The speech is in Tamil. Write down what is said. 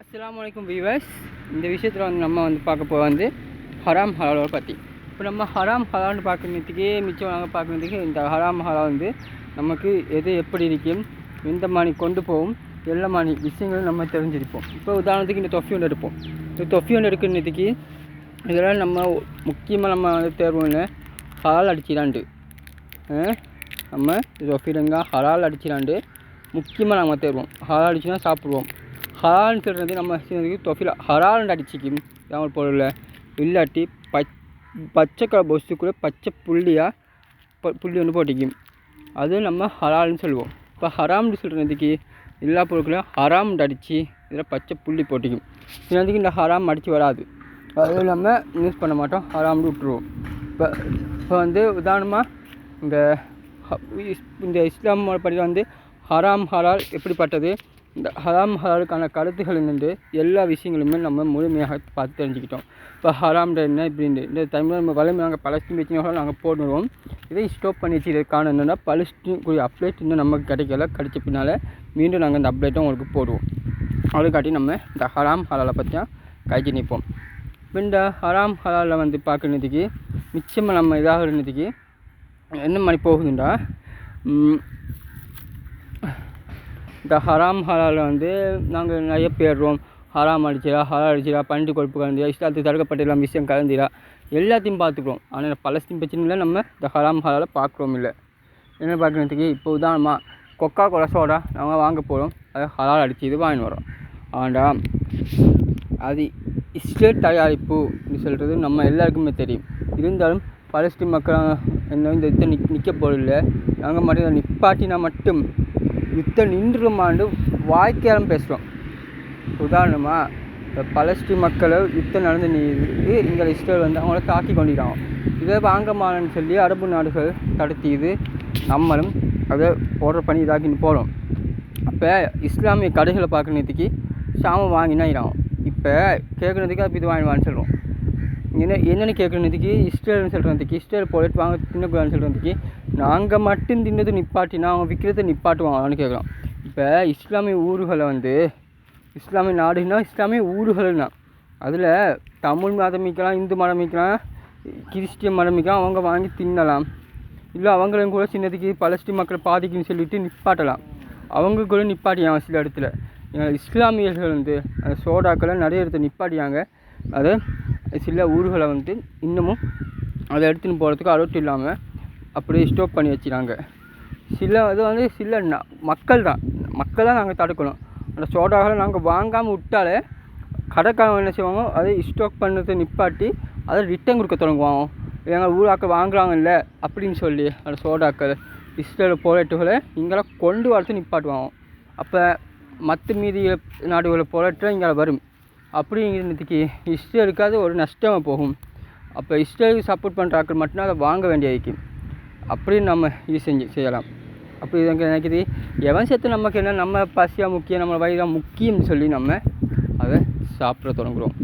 அஸ்ஸலாமு அலைக்கும் வீவர்ஸ். இந்த விஷயத்தில் நம்ம பார்க்க போக ஹராம் ஹலாலை பற்றி. இப்போ நம்ம ஹராம் ஹலால்னு பார்க்குறதுக்கே மிச்சம் நாங்கள் பார்க்குறதுக்கு இந்த ஹராம் ஹலால் நமக்கு எது எப்படி இருக்கும், எந்த மாதிரி கொண்டு போகும், எல்லா மாதிரி விஷயங்களும் நம்ம தெரிஞ்சிருப்போம். இப்போ உதாரணத்துக்கு இந்த தொஃபி ஒன்று எடுப்போம். இந்த தொஃபி ஒன்று எடுக்கிறதுக்கு இதெல்லாம் நம்ம முக்கியமாக நம்ம தேர்வுன்னு ஹலால் அடிச்சிடாண்டு நம்ம தொஃபிடுங்க ஹலால் அடிச்சிடாண்டு முக்கியமாக நம்ம தேர்வோம். ஹலால் அடிச்சுனா சாப்பிடுவோம். ஹலால்னு சொல்கிறது நம்ம தொஃபியில் ஹலால்னு அடிச்சிக்கும் தமிழ் பொருள் இல்லாட்டி பச்சை கலர் பொஸ்துக்குள்ளே பச்சை புள்ளி ஒன்று போட்டிக்கும், அது நம்ம ஹலால்னு சொல்லுவோம். இப்போ ஹராம்னு சொல்கிறதுக்கு எல்லா பொருட்களையும் ஹராம்னு அடித்து இதில் பச்சை புள்ளி போட்டிக்கும். இதுக்கு இந்த ஹராம் அடித்து வராது, அது நம்ம யூஸ் பண்ண மாட்டோம், ஹராம்னு விட்டுருவோம். இப்போ உதாரணமாக இந்த இஸ்லாம் படி ஹராம் ஹலால் எப்படிப்பட்டது, இந்த ஹராம் ஹலாலுக்கான கருத்துகள் என்னென்று எல்லா விஷயங்களுமே நம்ம முழுமையாக பார்த்து தெரிஞ்சுக்கிட்டோம். இப்போ ஹராம்ன்ற என்ன இப்படின்னு இந்த டைமில் நம்ம வளமை நாங்கள் பலஸ்தீன் பிரச்சனைகளை நாங்கள் போடுவோம். இதை ஸ்டாப் பண்ணி வச்சுக்கிறதுக்கான என்னென்னா பலஸ்தீன் அப்டேட் இன்னும் நமக்கு கிடைச்ச பின்னால் மீண்டும் நாங்கள் இந்த அப்டேட்டை உங்களுக்கு போடுவோம். அதுக்காட்டி நம்ம இந்த ஹராம் ஹலாலை பற்றி கைச்சி நிற்போம். இப்போ இந்த ஹராம் ஹலாலில் பார்க்குறதுக்கு மிச்சமாக நம்ம இதாக இருந்ததுக்கு என்ன மாதிரி போகுதுண்டா, இந்த ஹராம் ஹலாலில் நாங்கள் நிறைய பேர்றோம். ஹராம் அடிச்சிடா, ஹலால் அடிச்சிடா, பன்னெண்டு கொழுப்பு கலந்துடா, இஸ்லாத்துக்கு தடுக்கப்பட்ட விஷயம் கலந்துடா, எல்லாத்தையும் பார்த்துக்குறோம். ஆனால் பலஸ்தீன் பிரச்சனையில் நம்ம இந்த ஹராம் ஹலாலை பார்க்குறோம் இல்லை. என்ன பார்க்குறதுக்கு இப்போ உதாரணமாக கொக்கா கோலா சோடா நாங்கள் வாங்க போகிறோம், அதை ஹலால் அடித்து இது வாங்கிட்டு வரோம். ஆனால் அது இஸ்ரேல் தயாரிப்பு சொல்கிறது நம்ம எல்லாருக்குமே தெரியும். இருந்தாலும் பலஸ்தீன் மக்கள் என்ன இந்த யுத்தம் நிற்க போதில்லை, நாங்கள் மட்டும் நிப்பாட்டினா மட்டும் யுத்தம் நின்றுமாண்டு வாய்க்காலம் பேசுகிறோம். உதாரணமாக இந்த பலஸ்தீன் மக்களை யுத்தம் நடந்து நீது இங்கே இஸ்ரேல் அவங்கள தாக்கி கொண்டிருக்காங்க. இதை வாங்கமானன்னு சொல்லி அரபு நாடுகள் தடுத்திது, நம்மளும் அதை ஆர்டர் பண்ணி இதாக்கின்னு போகிறோம். அப்போ இஸ்லாமிய கடைகளை பார்க்குறதுக்கு சாமம் வாங்கினா இடாகும். இப்போ கேட்குறதுக்கு அது இது வாங்கிடுவான்னு சொல்கிறோம். என்னென்னு கேட்குறதுக்கு இஸ்ரேல்னு சொல்கிறதுக்கு இஸ்ரேல் போயிட்டு வாங்க தின்னக்கூடாதுன்னு சொல்கிறதுக்கு நாங்கள் மட்டும் தின்னது நிப்பாட்டினா அவங்க விற்கிறத நிப்பாட்டுவாங்கன்னு கேட்குறோம். இப்போ இஸ்லாமிய ஊர்களை இஸ்லாமிய நாடுனா இஸ்லாமிய ஊர்கள்னா அதில் தமிழ் மதம் மிக்கலாம், இந்து மதம் மிக்கலாம், கிறிஸ்டியன் மதம் மிக்கலாம், அவங்க வாங்கி தின்னலாம். இல்லை அவங்களும் கூட சின்னதுக்கு பலஸ்தீன் மக்கள் பாதிக்குன்னு சொல்லிட்டு நிப்பாட்டலாம். அவங்க கூட நிப்பாட்டியாங்க சில இடத்துல. இஸ்லாமியர்கள் அந்த சோடாக்களை நிறைய இடத்துல நிப்பாட்டியாங்க. அதை சில ஊர்களை இன்னமும் அதை எடுத்துன்னு போகிறதுக்கு அலோட் இல்லாமல் அப்படியே ஸ்டாப் பண்ணி வச்சுறாங்க. சில இது சில மக்கள் தான் நாங்கள் தடுக்கணும். அந்த சோடாக்களை நாங்கள் வாங்காமல் விட்டாலே கடைக்காரங்க என்ன செய்வாங்க, அதை ஸ்டாக் பண்ணுறதை நிப்பாட்டி அதை ரிட்டன் கொடுக்க தொடங்குவாங்க. எங்கள் ஊராக்கள் வாங்குறாங்கல்ல அப்படின்னு சொல்லி அந்த சோடாக்கள் இஸ்ரேல் போராட்டுகளை இங்கெல்லாம் கொண்டு வரது நிப்பாட்டுவாங்க. அப்போ மற்ற மீதி நாடுகளை போராட்டம் இங்கே வரும். அப்படிங்கிறதுக்கு இஸ்ரேலுக்கு அது ஒரு நஷ்டமாக போகும். அப்போ இஸ்ரேலுக்கு சப்போர்ட் பண்ணுற ஆட்கள் மட்டும்தான் அதை வாங்க வேண்டியதுக்கு அப்படின்னு நம்ம இது செய்யலாம். அப்படி எனக்கு நினைக்கிது எவன் சேர்த்து நமக்கு என்ன, நம்ம பசியாக முக்கியம், நம்ம வயிறாக முக்கியம்னு சொல்லி நம்ம அதை சாப்பிட தொடங்குகிறோம்.